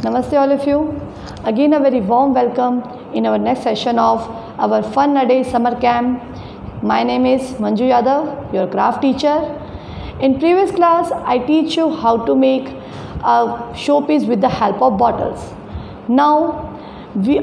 Namaste all of you. Again a very warm welcome in our next session of our Fun a Day summer camp. My name is Manju Yadav, your craft teacher. In previous class I teach you how to make a showpiece with the help of bottles. Now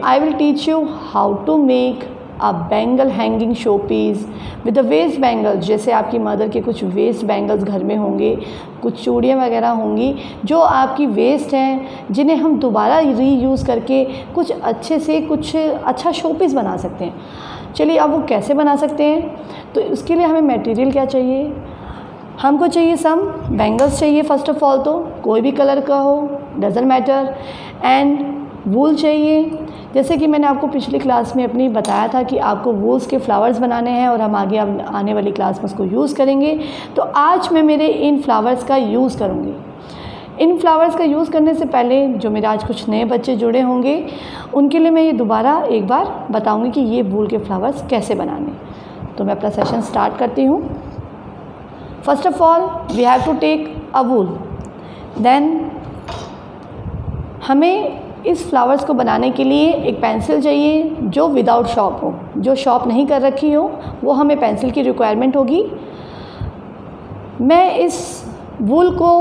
I will teach you how to make a bangle hanging showpiece with the waist bangles. जैसे आपकी mother के कुछ waste bangles घर में होंगे, कुछ चूड़ियाँ वगैरह होंगी जो आपकी वेस्ट हैं, जिन्हें हम दोबारा रीयूज़ करके कुछ अच्छे से कुछ अच्छा शोपीस बना सकते हैं। चलिए अब वो कैसे बना सकते हैं, तो उसके लिए हमें मटेरियल क्या चाहिए। हमको चाहिए सम बैंगल्स चाहिए फर्स्ट ऑफ ऑल, तो कोई भी कलर का हो, डजंट मैटर। एंड वूल चाहिए, जैसे कि मैंने आपको पिछली क्लास में अपनी बताया था कि आपको वूल्स के फ्लावर्स बनाने हैं और हम आगे आने वाली क्लास में उसको यूज़ करेंगे। तो आज मैं मेरे इन फ्लावर्स का यूज़ करूँगी। इन फ्लावर्स का यूज़ करने से पहले जो मेरे आज कुछ नए बच्चे जुड़े होंगे उनके लिए मैं ये दोबारा एक बार बताऊँगी कि ये वूल के फ्लावर्स कैसे बनाने। तो मैं अपना सेशन स्टार्ट करती हूँ। First of all we have to take a wool. Then हमें इस फ्लावर्स को बनाने के लिए एक पेंसिल चाहिए जो विदाउट शॉर्प हो। जो शॉर्प नहीं कर रखी हो वो हमें पेंसिल की रिक्वायरमेंट होगी। मैं इस वूल को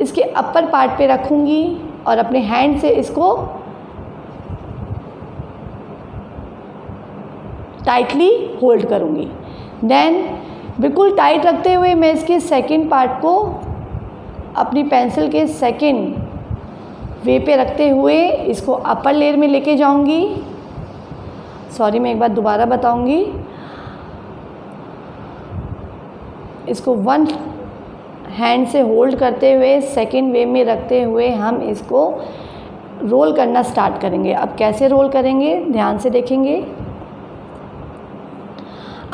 इसके अपर पार्ट पे रखूँगी और अपने हैंड से इसको टाइटली होल्ड करूँगी। देन बिल्कुल टाइट रखते हुए मैं इसके सेकंड पार्ट को अपनी पेंसिल के सेकंड वे पे रखते हुए इसको अपर लेयर में लेके जाऊंगी। सॉरी, मैं एक बार दोबारा बताऊंगी। इसको वन हैंड से होल्ड करते हुए सेकंड वे में रखते हुए हम इसको रोल करना स्टार्ट करेंगे। अब कैसे रोल करेंगे ध्यान से देखेंगे।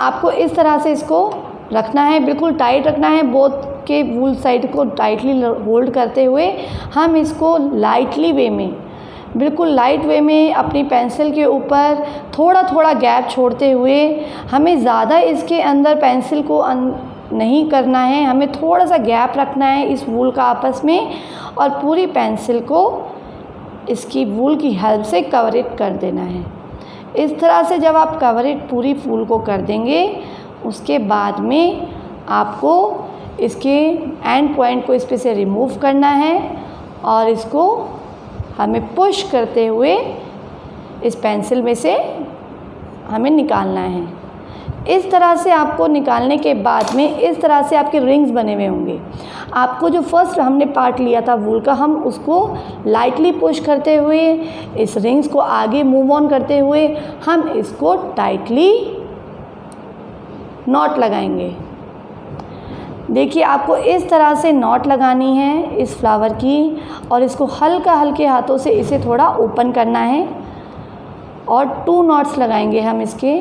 आपको इस तरह से इसको रखना है, बिल्कुल टाइट रखना है। बोथ के वूल साइड को टाइटली होल्ड करते हुए हम इसको लाइटली वे में, बिल्कुल लाइट वे में अपनी पेंसिल के ऊपर थोड़ा थोड़ा गैप छोड़ते हुए, हमें ज़्यादा इसके अंदर पेंसिल को नहीं करना है, हमें थोड़ा सा गैप रखना है इस वूल का आपस में और पूरी पेंसिल को इसकी वूल की हेल्प से कवर इट कर देना है। इस तरह से जब आप कवर इट पूरी वूल को कर देंगे उसके बाद में आपको इसके एंड पॉइंट को इस पे से रिमूव करना है और इसको हमें पुश करते हुए इस पेंसिल में से हमें निकालना है। इस तरह से आपको निकालने के बाद में इस तरह से आपके रिंग्स बने हुए होंगे। आपको जो फर्स्ट हमने पार्ट लिया था वूल का, हम उसको लाइटली पुश करते हुए इस रिंग्स को आगे मूव ऑन करते हुए हम इसको टाइटली नॉट लगाएंगे। देखिए आपको इस तरह से नॉट लगानी है इस फ्लावर की और इसको हल्के हाथों से इसे थोड़ा ओपन करना है और 2 नॉट्स लगाएंगे हम इसके।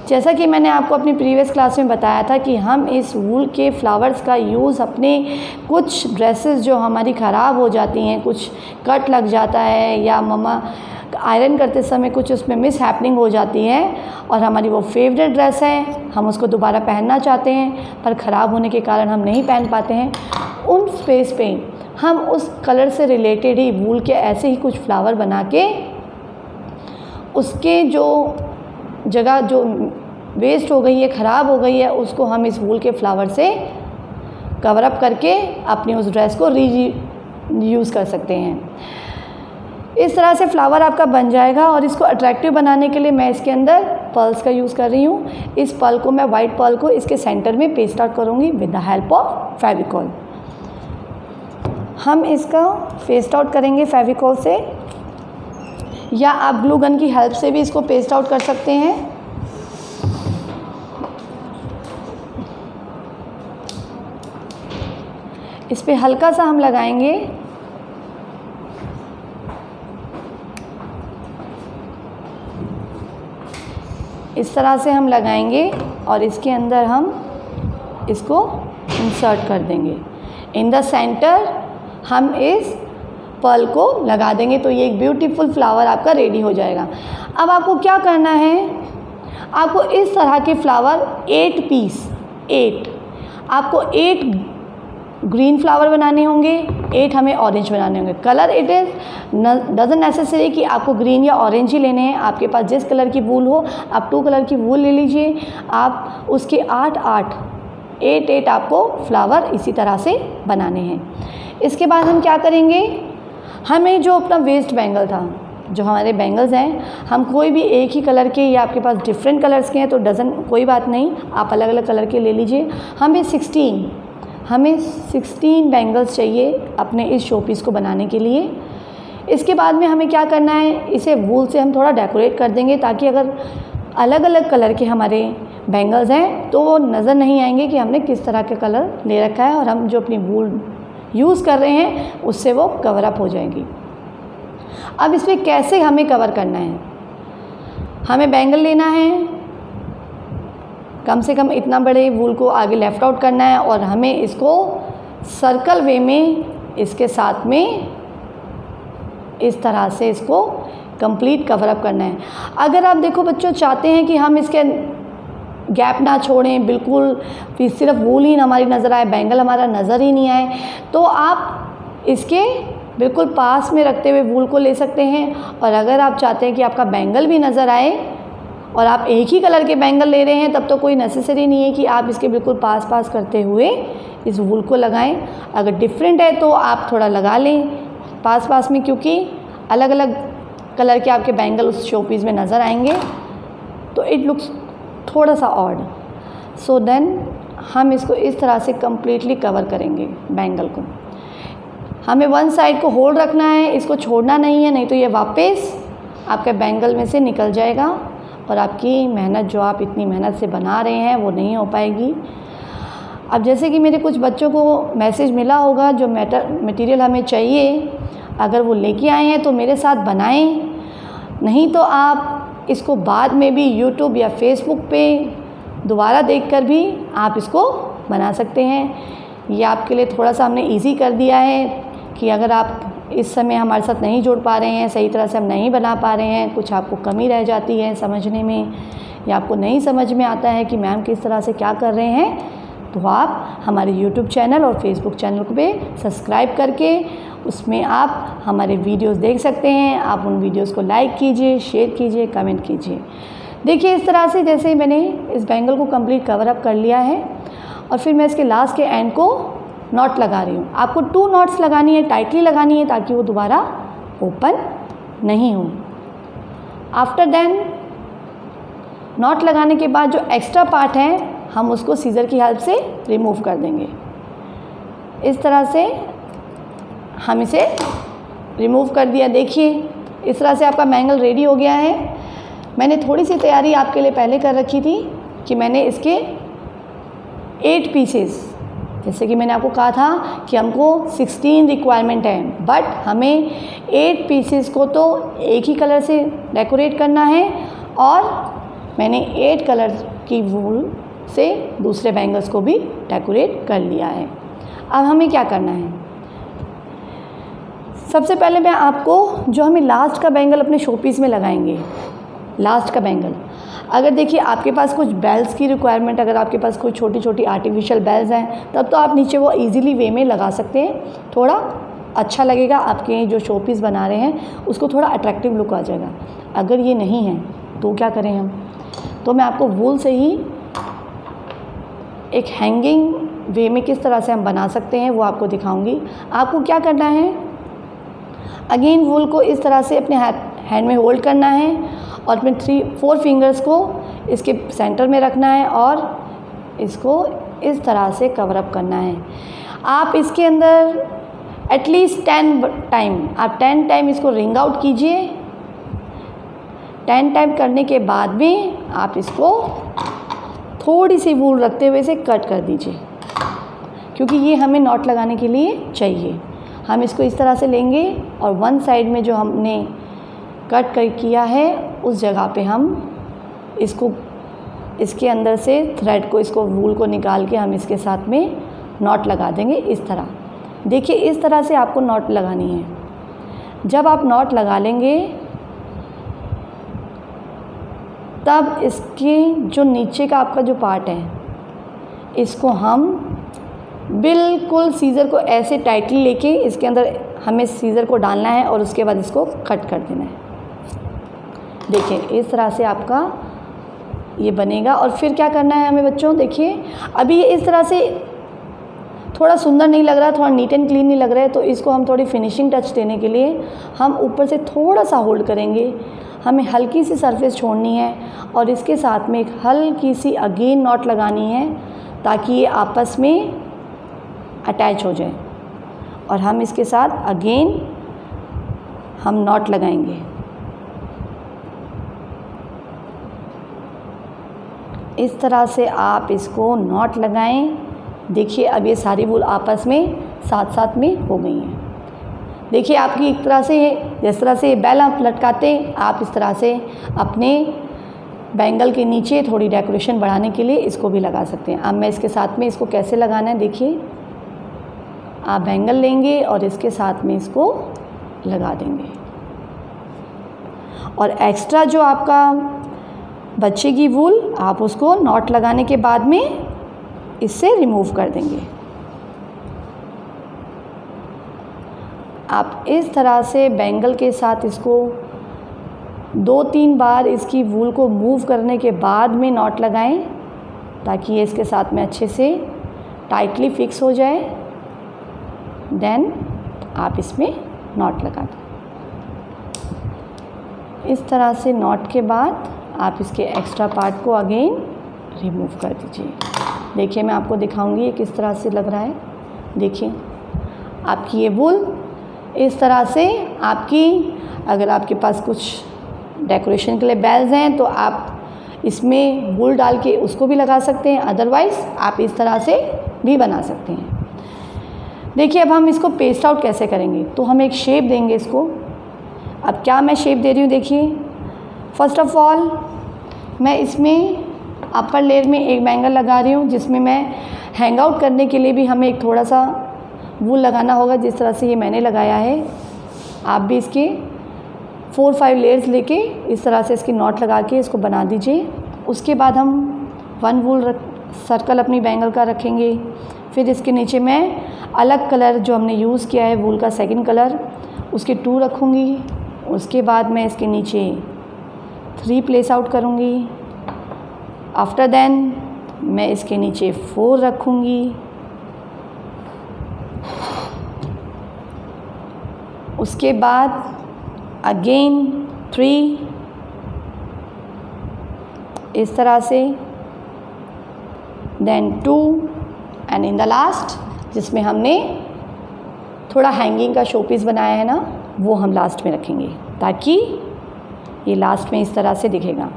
जैसा कि मैंने आपको अपनी प्रीवियस क्लास में बताया था कि हम इस वूल के फ्लावर्स का यूज़ अपने कुछ ड्रेसेस जो हमारी ख़राब हो जाती हैं, कुछ कट लग जाता है या मम्मा आयरन करते समय कुछ उसमें मिस हैपनिंग हो जाती है और हमारी वो फेवरेट ड्रेस है, हम उसको दोबारा पहनना चाहते हैं पर ख़राब होने के कारण हम नहीं पहन पाते हैं, उन स्पेस पे हम उस कलर से रिलेटेड ही वूल के ऐसे ही कुछ फ्लावर बना के उसके जो जगह जो वेस्ट हो गई है, ख़राब हो गई है, उसको हम इस वूल के फ्लावर से कवर अप करके अपनी उस ड्रेस को यूज़ कर सकते हैं। इस तरह से फ्लावर आपका बन जाएगा और इसको अट्रैक्टिव बनाने के लिए मैं इसके अंदर पर्ल्स का यूज़ कर रही हूँ। इस पर्ल को मैं वाइट पर्ल को इसके सेंटर में पेस्ट आउट करूँगी with the help of Fevicol. हम इसका पेस्ट आउट करेंगे फेविकॉल से या आप ग्लू गन की हेल्प से भी इसको पेस्ट आउट कर सकते हैं। इस पे हल्का सा हम लगाएंगे। इस तरह से हम लगाएंगे और इसके अंदर हम इसको इंसर्ट कर देंगे। इन द सेंटर हम इस पर्ल को लगा देंगे तो ये एक ब्यूटीफुल फ्लावर आपका रेडी हो जाएगा। अब आपको क्या करना है, आपको इस तरह के फ्लावर 8 पीस, 8 आपको 8 ग्रीन फ्लावर बनाने होंगे, 8 हमें ऑरेंज बनाने होंगे। Colour it is doesn't necessary कि आपको ग्रीन या ऑरेंज ही लेने हैं। आपके पास जिस कलर की वूल हो, आप 2 कलर की वूल ले लीजिए। आप उसके 8 आपको फ्लावर इसी तरह से बनाने हैं। इसके बाद हम क्या करेंगे, हमें जो अपना वेस्ट बैंगल था, जो हमारे बैंगल्स हैं, हम कोई भी एक ही कलर के या आपके पास डिफरेंट कलर्स के हैं तो कोई बात नहीं, आप अलग अलग कलर के ले लीजिए। हमें 16 बैंगल्स चाहिए अपने इस शोपीस को बनाने के लिए। इसके बाद में हमें क्या करना है, इसे वूल से हम थोड़ा डेकोरेट कर देंगे ताकि अगर अलग अलग कलर के हमारे बैंगल्स हैं तो वो नज़र नहीं आएंगे कि हमने किस तरह का कलर ले रखा है, और हम जो अपनी वूल यूज़ कर रहे हैं उससे वो कवर अप हो जाएगी। अब इस पर कैसे हमें कवर करना है, हमें बैंगल लेना है, कम से कम इतना बड़े वूल को आगे लेफ़्ट आउट करना है और हमें इसको सर्कल वे में इसके साथ में इस तरह से इसको कंप्लीट कवर अप करना है। अगर आप देखो बच्चों चाहते हैं कि हम इसके गैप ना छोड़ें, बिल्कुल फिर सिर्फ वूल ही हमारी नज़र आए, बैंगल हमारा नज़र ही नहीं आए, तो आप इसके बिल्कुल पास में रखते हुए वूल को ले सकते हैं। और अगर आप चाहते हैं कि आपका बैंगल भी नज़र आए और आप एक ही कलर के बैंगल ले रहे हैं, तब तो कोई नेसेसरी नहीं है कि आप इसके बिल्कुल पास करते हुए इस वूल को लगाएं। अगर डिफरेंट है तो आप थोड़ा लगा लें पास में, क्योंकि अलग अलग कलर के आपके बैंगल उस शोपीस में नज़र आएंगे तो इट लुक्स थोड़ा सा ऑड। सो देन हम इसको इस तरह से कम्प्लीटली कवर करेंगे बैंगल को। हमें वन साइड को होल्ड रखना है, इसको छोड़ना नहीं है, नहीं तो ये वापस आपके बैंगल में से निकल जाएगा और आपकी मेहनत जो आप इतनी मेहनत से बना रहे हैं वो नहीं हो पाएगी। अब जैसे कि मेरे कुछ बच्चों को मैसेज मिला होगा, जो मटेरियल हमें चाहिए अगर वो लेके आए हैं तो मेरे साथ बनाएं, नहीं तो आप इसको बाद में भी यूट्यूब या फेसबुक पे दोबारा देखकर भी आप इसको बना सकते हैं। ये आपके लिए थोड़ा सा हमने इजी कर दिया है कि अगर आप इस समय हमारे साथ नहीं जुड़ पा रहे हैं, सही तरह से हम नहीं बना पा रहे हैं, कुछ आपको कमी रह जाती है समझने में, या आपको नहीं समझ में आता है कि मैम किस तरह से क्या कर रहे हैं, तो आप हमारे यूट्यूब चैनल और फेसबुक चैनल पे सब्सक्राइब करके उसमें आप हमारे वीडियोस देख सकते हैं। आप उन वीडियोस को लाइक कीजिए, शेयर कीजिए, कमेंट कीजिए। देखिए इस तरह से जैसे ही मैंने इस बैंगल को कंप्लीट कवर अप कर लिया है और फिर मैं इसके लास्ट के एंड को नॉट लगा रही हूँ। आपको 2 नॉट्स लगानी है, टाइटली लगानी है ताकि वो दोबारा ओपन नहीं हो। आफ्टर देन नॉट लगाने के बाद जो एक्स्ट्रा पार्ट है हम उसको सीज़र की हेल्प से रिमूव कर देंगे। इस तरह से हम इसे रिमूव कर दिया। देखिए इस तरह से आपका बैंगल रेडी हो गया है। मैंने थोड़ी सी तैयारी आपके लिए पहले कर रखी थी कि मैंने इसके 8 पीसेस, जैसे कि मैंने आपको कहा था कि हमको 16 रिक्वायरमेंट है, बट हमें 8 पीसेस को तो एक ही कलर से डेकोरेट करना है और मैंने 8 कलर की वूल से दूसरे बैंगल्स को भी डेकोरेट कर लिया है। अब हमें क्या करना है, सबसे पहले मैं आपको जो हमें लास्ट का बैंगल अपने शोपीस में लगाएंगे, लास्ट का बैंगल, अगर देखिए आपके पास कुछ बेल्स की रिक्वायरमेंट, अगर आपके पास कोई छोटी छोटी आर्टिफिशियल बेल्स हैं तब तो आप नीचे वो इजीली वे में लगा सकते हैं, थोड़ा अच्छा लगेगा, आपके जो शोपीस बना रहे हैं उसको थोड़ा अट्रैक्टिव लुक आ जाएगा। अगर ये नहीं है तो क्या करें हम, तो मैं आपको वूल से ही एक हैंगिंग वे में किस तरह से हम बना सकते हैं वो आपको दिखाऊंगी। आपको क्या करना है, अगेन वूल को इस तरह से अपने हैंड में होल्ड करना है और अपने 3-4 फिंगर्स को इसके सेंटर में रखना है और इसको इस तरह से कवर अप करना है। आप इसके अंदर एटलीस्ट 10 टाइम इसको रिंग आउट कीजिए। 10 टाइम करने के बाद में आप इसको थोड़ी सी वूल रखते हुए इसे कट कर दीजिए, क्योंकि ये हमें नॉट लगाने के लिए चाहिए। हम इसको इस तरह से लेंगे और वन साइड में जो हमने कट किया है उस जगह पे हम इसको इसके अंदर से थ्रेड को, इसको वूल को निकाल के हम इसके साथ में नॉट लगा देंगे इस तरह। देखिए इस तरह से आपको नॉट लगानी है। जब आप नॉट लगा लेंगे तब इसके जो नीचे का आपका जो पार्ट है इसको हम बिल्कुल सीज़र को ऐसे टाइटली लेके इसके अंदर हमें सीज़र को डालना है और उसके बाद इसको कट कर देना है। देखिए इस तरह से आपका ये बनेगा। और फिर क्या करना है हमें बच्चों, देखिए अभी ये इस तरह से थोड़ा सुंदर नहीं लग रहा, थोड़ा नीट एंड क्लीन नहीं लग रहा है, तो इसको हम थोड़ी फिनिशिंग टच देने के लिए हम ऊपर से थोड़ा सा होल्ड करेंगे। हमें हल्की सी सरफेस छोड़नी है और इसके साथ में एक हल्की सी अगेन नॉट लगानी है ताकि ये आपस में अटैच हो जाए। और हम इसके साथ अगेन हम नॉट लगाएंगे। इस तरह से आप इसको नॉट लगाएं। देखिए अब ये सारी वूल आपस में साथ साथ में हो गई हैं। देखिए आपकी एक तरह से जिस तरह से बेल आप लटकाते आप इस तरह से अपने बैंगल के नीचे थोड़ी डेकोरेशन बढ़ाने के लिए इसको भी लगा सकते हैं। अब मैं इसके साथ में इसको कैसे लगाना है, देखिए आप बैंगल लेंगे और इसके साथ में इसको लगा देंगे और एक्स्ट्रा जो आपका बचेगी वूल आप उसको नॉट लगाने के बाद में इससे रिमूव कर देंगे। आप इस तरह से बैंगल के साथ इसको 2-3 बार इसकी वूल को मूव करने के बाद में नॉट लगाएं ताकि ये इसके साथ में अच्छे से टाइटली फिक्स हो जाए। देन आप इसमें नॉट लगा दें। इस तरह से नॉट के बाद आप इसके एक्स्ट्रा पार्ट को अगेन रिमूव कर दीजिए। देखिए मैं आपको दिखाऊंगी ये किस तरह से लग रहा है। देखिए आपकी ये वूल इस तरह से आपकी, अगर आपके पास कुछ डेकोरेशन के लिए बेल्स हैं तो आप इसमें वूल डाल के उसको भी लगा सकते हैं, अदरवाइज़ आप इस तरह से भी बना सकते हैं। देखिए अब हम इसको पेस्ट आउट कैसे करेंगे, तो हम एक शेप देंगे इसको। अब क्या मैं शेप दे रही हूँ, देखिए फर्स्ट ऑफ ऑल मैं इसमें अपर लेयर में एक बैंगल लगा रही हूँ जिसमें मैं हैंग आउट करने के लिए भी हमें एक थोड़ा सा वूल लगाना होगा। जिस तरह से ये मैंने लगाया है आप भी इसके 4-5 लेयर्स लेके इस तरह से इसकी नॉट लगा के इसको बना दीजिए। उसके बाद हम 1 वूल सर्कल अपनी बैंगल का रखेंगे। फिर इसके नीचे मैं अलग कलर जो हमने यूज़ किया है वूल का सेकंड कलर उसके 2 रखूँगी। उसके बाद मैं इसके नीचे 3 प्लेस आउट करूँगी। आफ्टर देन मैं इसके नीचे 4 रखूँगी। उसके बाद अगेन 3 इस तरह से, then 2 and in the last जिसमें हमने थोड़ा हैंगिंग का शोपीस बनाया है ना वो हम लास्ट में रखेंगे ताकि ये लास्ट में इस तरह से दिखेगा।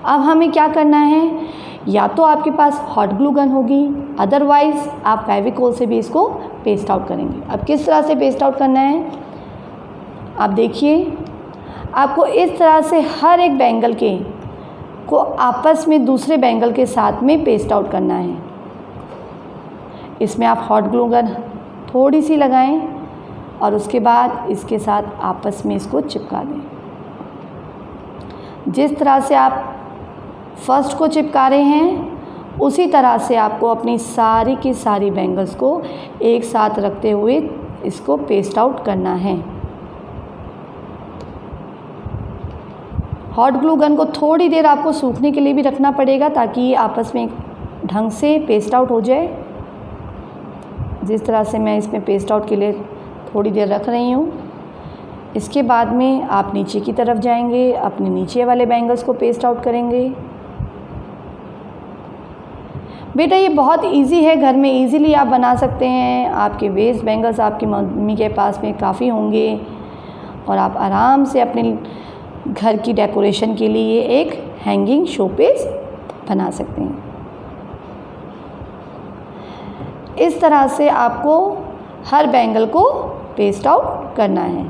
अब हमें क्या करना है, या तो आपके पास हॉट ग्लू गन होगी, अदरवाइज़ आप फेविकोल से भी इसको पेस्ट आउट करेंगे। अब किस तरह से पेस्ट आउट करना है आप देखिए, आपको इस तरह से हर एक बैंगल के को आपस में दूसरे बैंगल के साथ में पेस्ट आउट करना है। इसमें आप हॉट ग्लू गन थोड़ी सी लगाएं और उसके बाद इसके साथ आपस में इसको चिपका दें। जिस तरह से आप फर्स्ट को चिपका रहे हैं उसी तरह से आपको अपनी सारी की सारी बैंगल्स को एक साथ रखते हुए इसको पेस्ट आउट करना है। हॉट ग्लू गन को थोड़ी देर आपको सूखने के लिए भी रखना पड़ेगा ताकि ये आपस में ढंग से पेस्ट आउट हो जाए। जिस तरह से मैं इसमें पेस्ट आउट के लिए थोड़ी देर रख रही हूँ। इसके बाद में आप नीचे की तरफ जाएंगे, अपने नीचे वाले बैंगल्स को पेस्ट आउट करेंगे। बेटा ये बहुत इजी है, घर में इजीली आप बना सकते हैं। आपके वेस्ट बैंगल्स आपकी मम्मी के पास में काफ़ी होंगे और आप आराम से अपने घर की डेकोरेशन के लिए एक हैंगिंग शोपीस बना सकते हैं। इस तरह से आपको हर बैंगल को पेस्ट आउट करना है।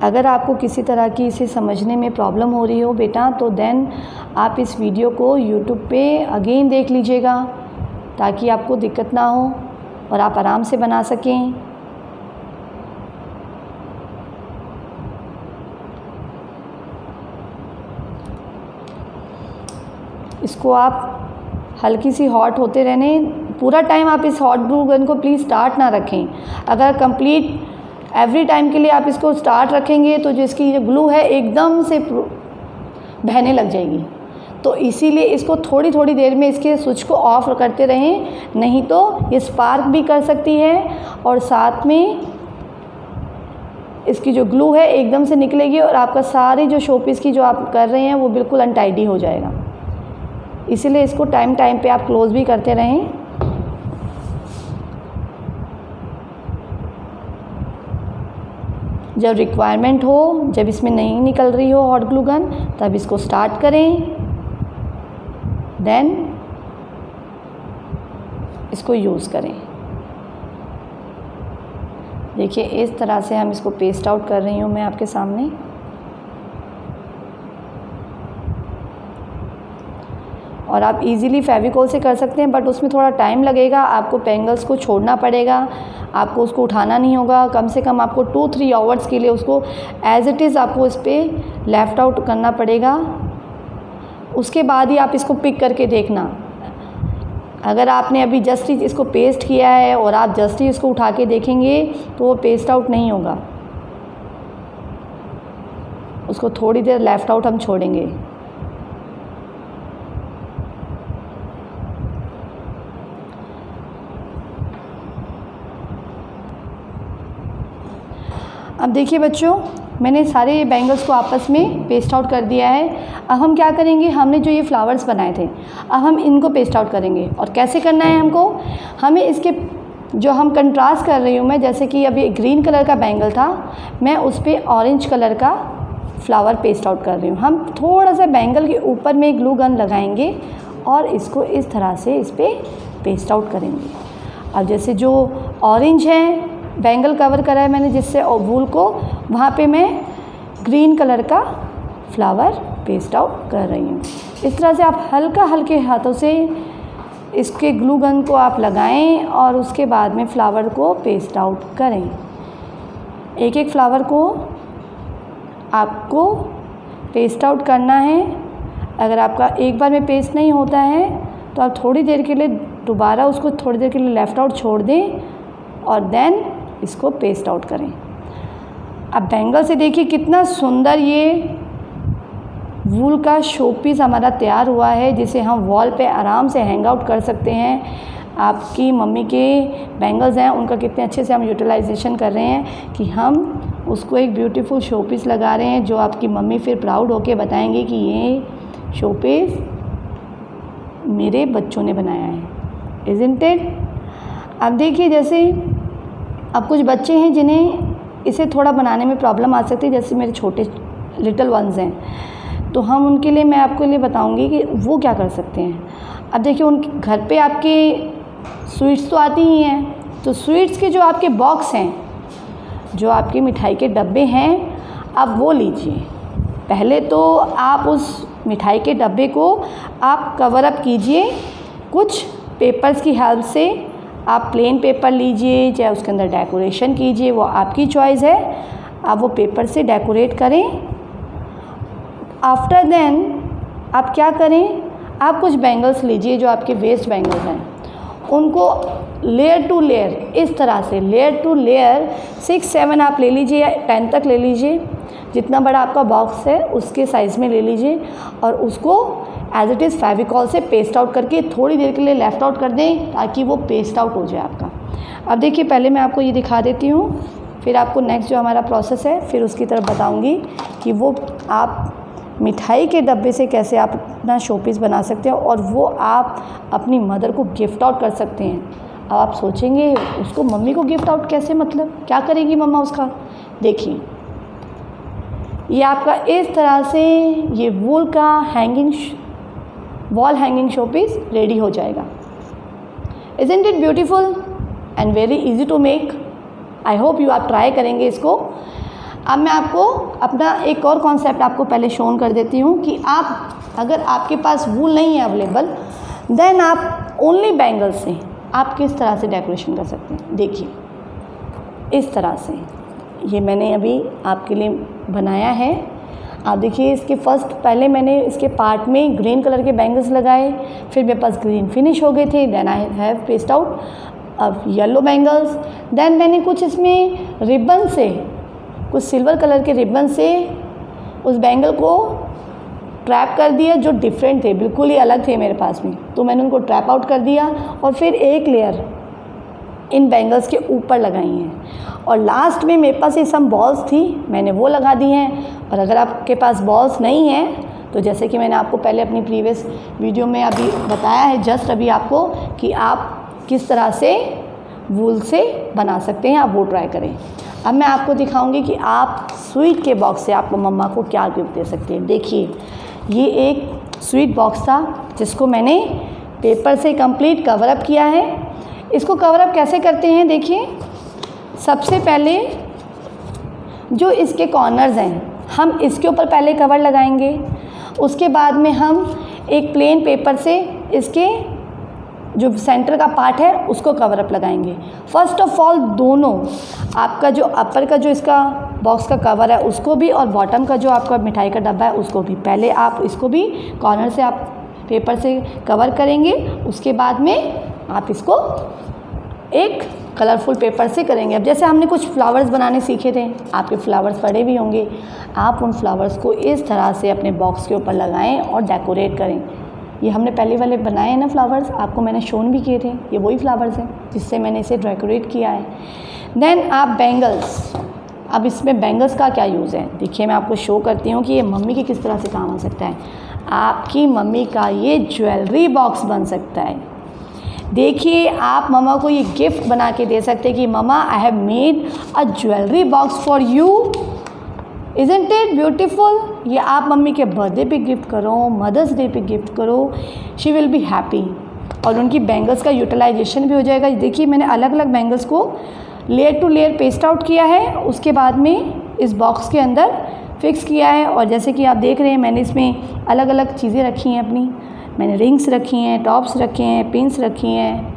अगर आपको किसी तरह की इसे समझने में प्रॉब्लम हो रही हो बेटा तो देन आप इस वीडियो को यूट्यूब पे अगेन देख लीजिएगा ताकि आपको दिक्कत ना हो और आप आराम से बना सकें। इसको आप हल्की सी हॉट होते रहने, पूरा टाइम आप इस हॉट ग्लू गन को प्लीज़ स्टार्ट ना रखें। अगर कंप्लीट एवरी टाइम के लिए आप इसको स्टार्ट रखेंगे तो जो इसकी जो ग्लू है एकदम से बहने लग जाएगी। तो इसीलिए इसको थोड़ी थोड़ी देर में इसके स्विच को ऑफ करते रहें, नहीं तो ये स्पार्क भी कर सकती है और साथ में इसकी जो ग्लू है एकदम से निकलेगी और आपका सारी जो शोपीस की जो आप कर रहे हैं वो बिल्कुल अनटाइडी हो जाएगा। इसीलिए इसको टाइम टाइम पे आप क्लोज भी करते रहें। जब रिक्वायरमेंट हो, जब इसमें नहीं निकल रही हो हॉट ग्लू गन, तब इसको स्टार्ट करें, देन इसको यूज़ करें। देखिए इस तरह से हम इसको पेस्ट आउट कर रही हूँ मैं आपके सामने। और आप इजीली फेविकॉल से कर सकते हैं, बट उसमें थोड़ा टाइम लगेगा, आपको बैंगल्स को छोड़ना पड़ेगा, आपको उसको उठाना नहीं होगा। कम से कम आपको 2-3 आवर्स के लिए उसको एज़ इट इज़ आपको इस पर लेफ़्ट आउट करना पड़ेगा। उसके बाद ही आप इसको पिक करके देखना। अगर आपने अभी जस्ट ही इसको पेस्ट किया है और आप जस्ट ही इसको उठा के देखेंगे तो वो पेस्ट आउट नहीं होगा, उसको थोड़ी देर लेफ़्ट आउट हम छोड़ेंगे। अब देखिए बच्चों, मैंने सारे बैंगल्स को आपस में पेस्ट आउट कर दिया है। अब हम क्या करेंगे, हमने जो ये फ्लावर्स बनाए थे अब हम इनको पेस्ट आउट करेंगे। और कैसे करना है हमको, हमें इसके जो हम कंट्रास्ट कर रही हूँ मैं, जैसे कि अभी ग्रीन कलर का बैंगल था, मैं उस पर ऑरेंज कलर का फ्लावर पेस्ट आउट कर रही हूँ। हम थोड़ा सा बैंगल के ऊपर में ग्लू गन लगाएंगे और इसको इस तरह से इस पर पेस्ट आउट करेंगे। अब जैसे जो ऑरेंज है बैंगल कवर करा है मैंने जिससे वूल को, वहाँ पे मैं ग्रीन कलर का फ्लावर पेस्ट आउट कर रही हूँ। इस तरह से आप हल्का हल्के हाथों से इसके ग्लू गन को आप लगाएं और उसके बाद में फ्लावर को पेस्ट आउट करें। एक एक फ्लावर को आपको पेस्ट आउट करना है। अगर आपका एक बार में पेस्ट नहीं होता है तो आप थोड़ी देर के लिए दोबारा उसको थोड़ी देर के लिए लेफ़्ट आउट छोड़ दें और देन इसको पेस्ट आउट करें। अब बैंगल से देखिए कितना सुंदर ये वूल का शो पीस हमारा तैयार हुआ है, जिसे हम वॉल पे आराम से हैंग आउट कर सकते हैं। आपकी मम्मी के बैंगल्स हैं, उनका कितने अच्छे से हम यूटिलाइजेशन कर रहे हैं कि हम उसको एक ब्यूटीफुल शो पीस लगा रहे हैं, जो आपकी मम्मी फिर प्राउड होके बताएंगे कि ये शो पीस मेरे बच्चों ने बनाया है। Isn't it? अब देखिए, जैसे अब कुछ बच्चे हैं जिन्हें इसे थोड़ा बनाने में प्रॉब्लम आ सकती है, जैसे मेरे छोटे लिटिल वंस हैं, तो हम उनके लिए, मैं आपके लिए बताऊंगी कि वो क्या कर सकते हैं। अब देखिए, उनके घर पे आपके स्वीट्स तो आती ही हैं, तो स्वीट्स के जो आपके बॉक्स हैं, जो आपके मिठाई के डब्बे हैं, आप वो लीजिए। पहले तो आप उस मिठाई के डब्बे को आप कवर अप कीजिए कुछ पेपर्स की हेल्प से। आप प्लेन पेपर लीजिए, चाहे उसके अंदर डेकोरेशन कीजिए, वो आपकी चॉइस है। आप वो पेपर से डेकोरेट करें। आफ्टर देन आप क्या करें, आप कुछ बैंगल्स लीजिए जो आपके वेस्ट बैंगल्स हैं, उनको लेयर टू लेयर, इस तरह से लेयर टू लेयर 6-7 आप ले लीजिए या 10 तक ले लीजिए, जितना बड़ा आपका बॉक्स है उसके साइज़ में ले लीजिए, और उसको एज इट इज़ फेविकॉल से पेस्ट आउट करके थोड़ी देर के लिए लेफ़्ट आउट कर दें ताकि वो पेस्ट आउट हो जाए आपका। अब देखिए, पहले मैं आपको ये दिखा देती हूँ, फिर आपको नेक्स्ट जो हमारा प्रोसेस है फिर उसकी तरफ बताऊँगी कि वो आप मिठाई के डब्बे से कैसे आप अपना शोपीस बना सकते हैं और वो आप अपनी मदर को गिफ्ट आउट कर सकते हैं। अब आप सोचेंगे उसको मम्मी को गिफ्ट आउट कैसे, मतलब क्या करेगी मम्मा उसका। देखिए, ये आपका इस तरह से ये वूल का वॉल हैंगिंग शोपीस रेडी हो जाएगा। Isn't it beautiful and very easy to make. I hope you आप ट्राई करेंगे इसको। अब मैं आपको अपना एक और कॉन्सेप्ट आपको पहले शोन कर देती हूँ कि आप, अगर आपके पास वूल नहीं है अवेलेबल, देन आप ओनली बैंगल से आप किस तरह से डेकोरेशन कर सकते हैं। देखिए, इस तरह से ये मैंने अभी आपके लिए बनाया है। आप देखिए इसके फर्स्ट पहले मैंने इसके पार्ट में ग्रीन कलर के बैंगल्स लगाए, फिर मेरे पास ग्रीन फिनिश हो गए थे, then I have paste out अब येलो बैंगल्स। देन मैंने कुछ इसमें रिबन से, कुछ सिल्वर कलर के रिबन से उस बैंगल को ट्रैप कर दिया जो डिफरेंट थे, बिल्कुल ही अलग थे मेरे पास में, तो मैंने उनको ट्रैप आउट कर दिया और फिर एक लेयर इन बैंगल्स के ऊपर लगाई हैं। और लास्ट में मेरे पास ये सम बॉल्स थी, मैंने वो लगा दी हैं। और अगर आपके पास बॉल्स नहीं हैं तो जैसे कि मैंने आपको पहले अपनी प्रीवियस वीडियो में अभी बताया है, जस्ट अभी आपको, कि आप किस तरह से वूल से बना सकते हैं, आप वो ट्राई करें। अब मैं आपको दिखाऊंगी कि आप स्वीट के बॉक्स से आपको मम्मा को क्या गिफ्ट दे सकते हैं। देखिए ये एक स्वीट बॉक्स था जिसको मैंने पेपर से कंप्लीट कवर अप किया है। इसको कवर अप कैसे करते हैं, देखिए सबसे पहले जो इसके कॉर्नर्स हैं हम इसके ऊपर पहले कवर लगाएंगे, उसके बाद में हम एक प्लेन पेपर से इसके जो सेंटर का पार्ट है उसको कवर अप लगाएंगे। फर्स्ट ऑफ ऑल दोनों, आपका जो अपर का जो इसका बॉक्स का कवर है उसको भी, और बॉटम का जो आपका मिठाई का डब्बा है उसको भी, पहले आप इसको भी कॉर्नर से आप पेपर से कवर करेंगे, उसके बाद में आप इसको एक कलरफुल पेपर से करेंगे। अब जैसे हमने कुछ फ्लावर्स बनाने सीखे थे, आपके फ्लावर्स पड़े भी होंगे, आप उन फ्लावर्स को इस तरह से अपने बॉक्स के ऊपर लगाएं और डेकोरेट करें। ये हमने पहले वाले बनाए हैं ना फ्लावर्स, आपको मैंने शोन भी किए थे, ये वही फ्लावर्स हैं जिससे मैंने इसे डेकोरेट किया है। देन आप बैंगल्स, अब इसमें बैंगल्स का क्या यूज़ है, देखिए मैं आपको शो करती हूँ कि ये मम्मी के किस तरह से काम आ सकता है। आपकी मम्मी का ये ज्वेलरी बॉक्स बन सकता है। देखिए आप मम्मा को ये गिफ्ट बना के दे सकते हैं कि mama I have made a jewellery box for you, isn't it beautiful. ये आप मम्मी के बर्थडे पे गिफ्ट करो, मदर्स डे पे गिफ्ट करो, शी विल बी हैप्पी। और उनकी बैंगल्स का यूटिलाइजेशन भी हो जाएगा। देखिए मैंने अलग अलग बैंगल्स को layer to layer paste out किया है, उसके बाद में इस बॉक्स के अंदर फिक्स किया है। और जैसे कि आप देख रहे हैं मैंने इसमें अलग अलग चीज़ें रखी हैं अपनी, मैंने रिंग्स रखी हैं, टॉप्स रखे हैं, पिन्स रखी हैं।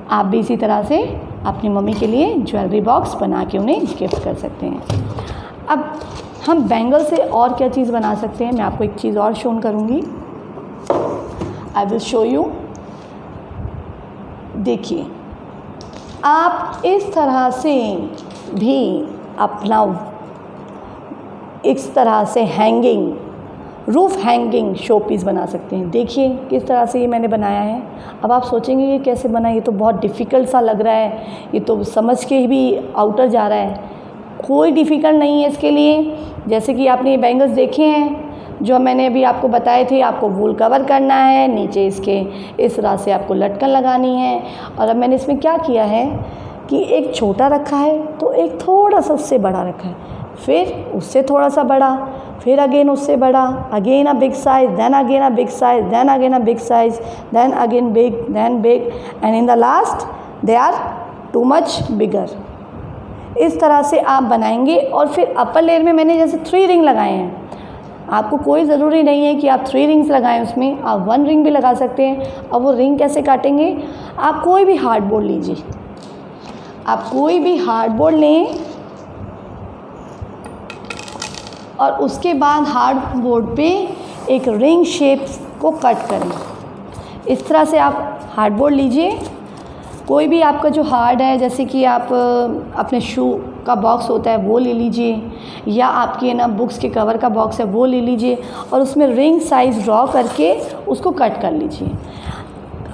आप भी इसी तरह से अपनी मम्मी के लिए ज्वेलरी बॉक्स बना के उन्हें गिफ्ट कर सकते हैं। अब हम बैंगल से और क्या चीज़ बना सकते हैं, मैं आपको एक चीज़ और शो करूँगी, आई विल शो यू। देखिए आप इस तरह से भी अपना इस तरह से hanging, roof hanging showpiece बना सकते हैं। देखिए किस तरह से ये मैंने बनाया है। अब आप सोचेंगे ये कैसे बना, ये तो बहुत डिफ़िकल्ट सा लग रहा है, ये तो समझ के भी आउटर जा रहा है। कोई डिफ़िकल्ट नहीं है इसके लिए। जैसे कि आपने ये बैंगल्स देखे हैं जो मैंने अभी आपको बताए थे, आपको वूल कवर करना है, नीचे इसके इस तरह से आपको लटकन लगानी है। और अब मैंने इसमें क्या किया है कि एक छोटा रखा है तो एक थोड़ा सा उससे बड़ा रखा है, फिर उससे थोड़ा सा बड़ा, फिर अगेन उससे बड़ा, again a big size, then again a big size, then again a big size, then again big, then big, and in the last they are too much bigger. इस तरह से आप बनाएंगे। और फिर अपर लेयर में मैंने जैसे 3 रिंग लगाए हैं, आपको कोई ज़रूरी नहीं है कि आप 3 रिंग्स लगाएं, उसमें आप 1 रिंग भी लगा सकते हैं। अब वो रिंग कैसे काटेंगे, आप कोई भी हार्डबोर्ड लीजिए, आप कोई भी हार्डबोर्ड लें और उसके बाद हार्डबोर्ड पे एक रिंग शेप को कट करें। इस तरह से आप हार्डबोर्ड लीजिए, कोई भी आपका जो हार्ड है, जैसे कि आप अपने शू का बॉक्स होता है वो ले लीजिए, या आपके ना बुक्स के कवर का बॉक्स है वो ले लीजिए, और उसमें रिंग साइज़ ड्रॉ करके उसको कट कर लीजिए।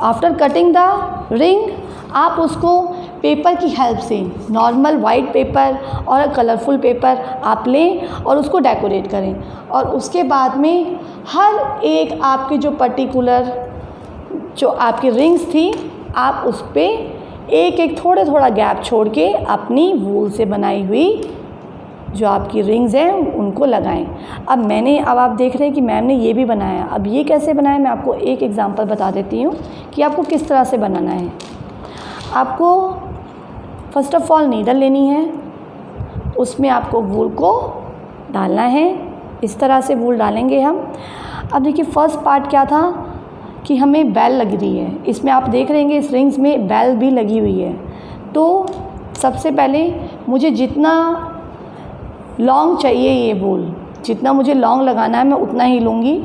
आफ्टर कटिंग द रिंग आप उसको पेपर की हेल्प से, नॉर्मल वाइट पेपर और कलरफुल पेपर आप लें और उसको डेकोरेट करें। और उसके बाद में हर एक आपकी जो पर्टिकुलर जो आपकी रिंग्स थी, आप उस पर एक एक थोड़ा गैप छोड़ के अपनी वूल से बनाई हुई जो आपकी रिंग्स हैं उनको लगाएं। अब आप देख रहे हैं कि मैम ने ये भी बनाया। अब ये कैसे बनाया, मैं आपको एक एग्जांपल बता देती हूँ कि आपको किस तरह से बनाना है। आपको फर्स्ट ऑफ ऑल नीडल लेनी है, उसमें आपको वूल को डालना है, इस तरह से वूल डालेंगे हम। अब देखिए फर्स्ट पार्ट क्या था कि हमें बेल लग रही है, इसमें आप देख रहे हैं इस रिंग्स में बेल भी लगी हुई है। तो सबसे पहले मुझे जितना लॉन्ग चाहिए ये वूल, जितना मुझे लॉन्ग लगाना है मैं उतना ही लूँगी।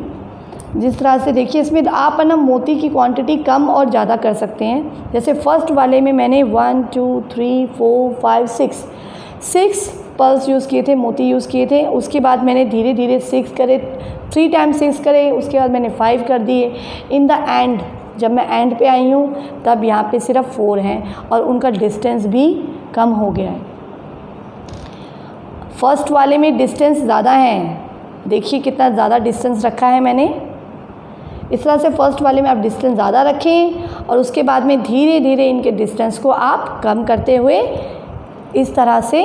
जिस तरह से देखिए इसमें आप है ना मोती की क्वांटिटी कम और ज़्यादा कर सकते हैं। जैसे फर्स्ट वाले में मैंने 1 2 3 4 5 6 पर्ल्स यूज़ किए थे, मोती यूज़ किए थे। उसके बाद मैंने धीरे धीरे 6 करे, 3 टाइम 6 करे, उसके बाद मैंने 5 कर दिए। इन द एंड जब मैं एंड पे आई हूँ तब यहाँ पे सिर्फ 4 हैं और उनका डिस्टेंस भी कम हो गया है। फर्स्ट वाले में डिस्टेंस ज़्यादा है, देखिए कितना ज़्यादा डिस्टेंस रखा है मैंने। इस तरह से फर्स्ट वाले में आप डिस्टेंस ज़्यादा रखें और उसके बाद में धीरे धीरे इनके डिस्टेंस को आप कम करते हुए इस तरह से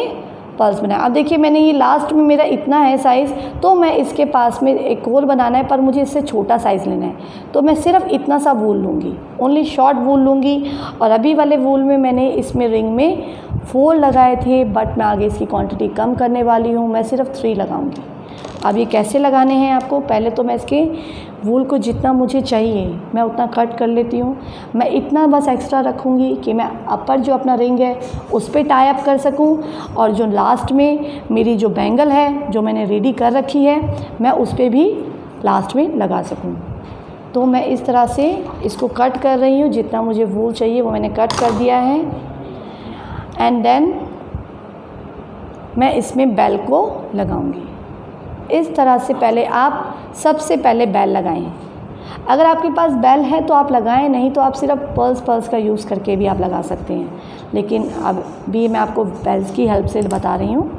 पर्ल्स बनाएं। अब देखिए मैंने ये लास्ट में मेरा इतना है साइज़, तो मैं इसके पास में एक और बनाना है पर मुझे इससे छोटा साइज़ लेना है, तो मैं सिर्फ इतना सा वूल लूँगी, ओनली शॉर्ट वूल लूँगी। और अभी वाले वूल में मैंने इसमें रिंग में 4 लगाए थे, बट मैं आगे इसकी क्वांटिटी कम करने वाली हूँ, मैं सिर्फ 3 लगाऊँगी। अब ये कैसे लगाने हैं आपको, पहले तो मैं इसके वूल को जितना मुझे चाहिए मैं उतना कट कर लेती हूँ। मैं इतना बस एक्स्ट्रा रखूँगी कि मैं अपर जो अपना रिंग है उस पर टाई अप कर सकूँ, और जो लास्ट में मेरी जो बैंगल है जो मैंने रेडी कर रखी है मैं उस पर भी लास्ट में लगा सकूँ। तो मैं इस तरह से इसको कट कर रही हूँ, जितना मुझे वूल चाहिए वो मैंने कट कर दिया है। एंड देन मैं इसमें बेल को लगाऊंगी। इस तरह से पहले आप सबसे पहले बेल लगाएं। अगर आपके पास बेल है तो आप लगाएं, नहीं तो आप सिर्फ पर्ल्स का यूज़ करके भी आप लगा सकते हैं, लेकिन अब भी मैं आपको बेल्स की हेल्प से बता रही हूँ।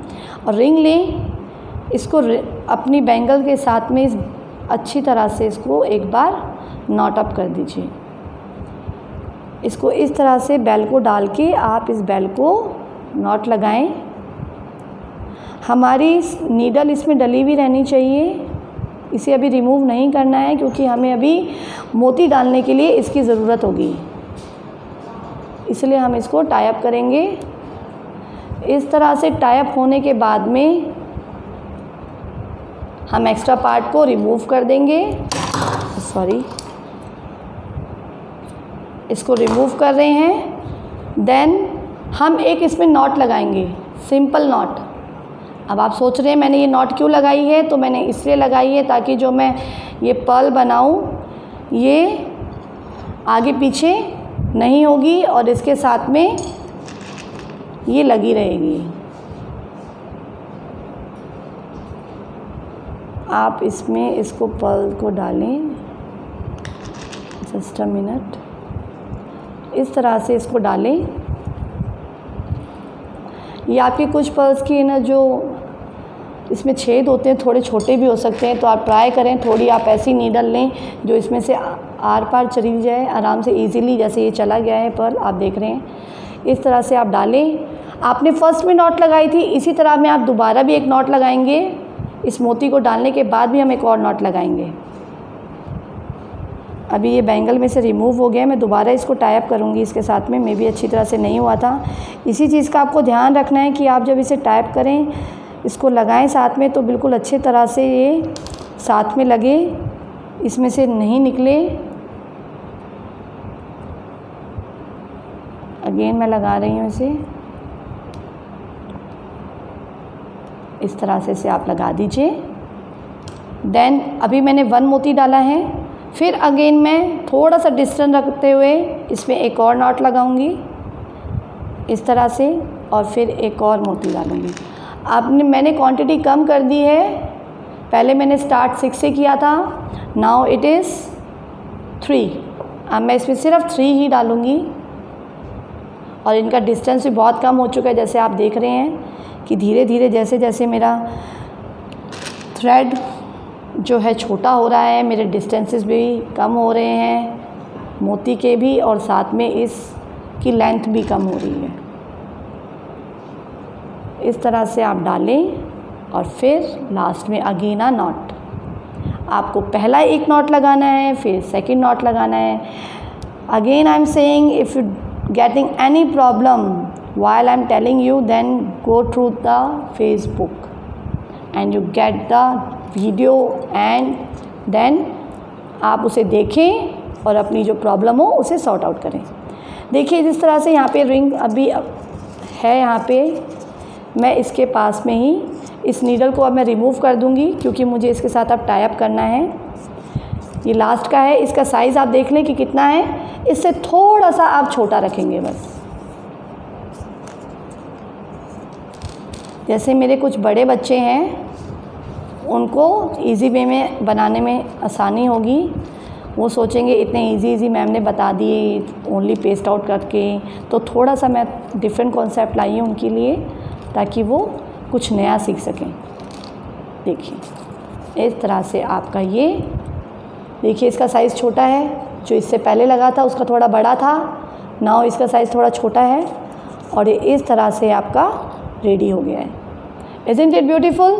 और रिंग लें, इसको अपनी बैंगल के साथ में अच्छी तरह से इसको एक बार नॉट अप कर दीजिए। इसको इस तरह से बेल को डाल के आप इस बेल को नॉट लगाएं। हमारी नीडल इसमें डली हुई रहनी चाहिए, इसे अभी रिमूव नहीं करना है क्योंकि हमें अभी मोती डालने के लिए इसकी ज़रूरत होगी, इसलिए हम इसको टाई अप करेंगे। इस तरह से टाई अप होने के बाद में हम एक्स्ट्रा पार्ट को रिमूव कर देंगे। इसको रिमूव कर रहे हैं। देन हम एक इसमें नॉट लगाएंगे, सिंपल नॉट। अब आप सोच रहे हैं मैंने ये नॉट क्यों लगाई है, तो मैंने इसलिए लगाई है ताकि जो मैं ये पर्ल बनाऊं ये आगे पीछे नहीं होगी और इसके साथ में ये लगी रहेगी। आप इसमें इसको पर्ल को डालें, जस्ट अ मिनट, इस तरह से इसको डालें। ये आपके कुछ पर्ल्स की ना जो इसमें छेद होते हैं थोड़े छोटे भी हो सकते हैं, तो आप ट्राई करें थोड़ी आप ऐसी नीडल लें जो इसमें से आर पार चली जाए आराम से इजीली। जैसे ये चला गया है पर्ल, आप देख रहे हैं, इस तरह से आप डालें। आपने फर्स्ट में नॉट लगाई थी, इसी तरह में आप दोबारा भी एक नॉट लगाएंगे। इस मोती को डालने के बाद भी हम एक और नॉट लगाएंगे। अभी ये बैंगल में से रिमूव हो गया, मैं दोबारा इसको टाई अप करूँगी इसके साथ में, भी अच्छी तरह से नहीं हुआ था। इसी चीज़ का आपको ध्यान रखना है कि आप जब इसे टाई अप करें, इसको लगाएं साथ में, तो बिल्कुल अच्छे तरह से ये साथ में लगे, इसमें से नहीं निकले। अगेन मैं लगा रही हूँ इसे, इस तरह से इसे आप लगा दीजिए। देन अभी मैंने 1 मोती डाला है, फिर अगेन मैं थोड़ा सा डिस्टेंस रखते हुए इसमें एक और नॉट लगाऊंगी इस तरह से, और फिर एक और मोती डालूंगी। मैंने क्वांटिटी कम कर दी है, पहले मैंने स्टार्ट 6 से किया था, नाउ इट इज़ 3। अब मैं इसमें सिर्फ 3 ही डालूंगी और इनका डिस्टेंस भी बहुत कम हो चुका है। जैसे आप देख रहे हैं कि धीरे धीरे जैसे जैसे मेरा थ्रेड जो है छोटा हो रहा है, मेरे डिस्टेंसेस भी कम हो रहे हैं मोती के भी, और साथ में इसकी लेंथ भी कम हो रही है। इस तरह से आप डालें और फिर लास्ट में अगेन अ नॉट। आपको पहला एक नॉट लगाना है, फिर सेकंड नॉट लगाना है। Again I am saying, if you getting any problem while I'm telling you, then go through the Facebook and you get the video and then आप उसे देखें और अपनी जो प्रॉब्लम हो उसे सॉर्ट आउट करें। देखिए जिस तरह से यहाँ पे रिंग अभी है, यहाँ पे मैं इसके पास में ही इस नीडल को अब मैं रिमूव कर दूंगी क्योंकि मुझे इसके साथ अब टाई अप करना है। ये लास्ट का है, इसका साइज़ आप देख लें कि कितना है, इससे थोड़ा सा आप छोटा रखेंगे बस। जैसे मेरे कुछ बड़े बच्चे हैं उनको इजी वे में बनाने में आसानी होगी, वो सोचेंगे इतने इजी मैम ने बता दिए ओनली पेस्ट आउट करके, तो थोड़ा सा मैं डिफरेंट कॉन्सेप्ट लाई हूँ उनके लिए ताकि वो कुछ नया सीख सकें। देखिए इस तरह से आपका ये, देखिए इसका साइज़ छोटा है, जो इससे पहले लगा था उसका थोड़ा बड़ा था, नाउ इसका साइज़ थोड़ा छोटा है और ये इस तरह से आपका रेडी हो गया है। Isn't it beautiful?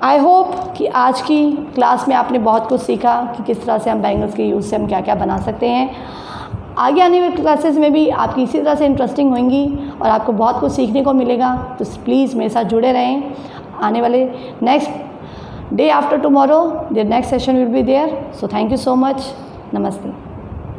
I hope कि आज की क्लास में आपने बहुत कुछ सीखा कि किस तरह से हम बैंगल्स के यूज़ से हम क्या क्या बना सकते हैं। आगे आने वाली क्लासेस में भी आपकी इसी तरह से इंटरेस्टिंग होंगी और आपको बहुत कुछ सीखने को मिलेगा, तो प्लीज़ मेरे साथ जुड़े रहें। आने वाले next day after tomorrow the next session will be there. So thank you so much. नमस्ते।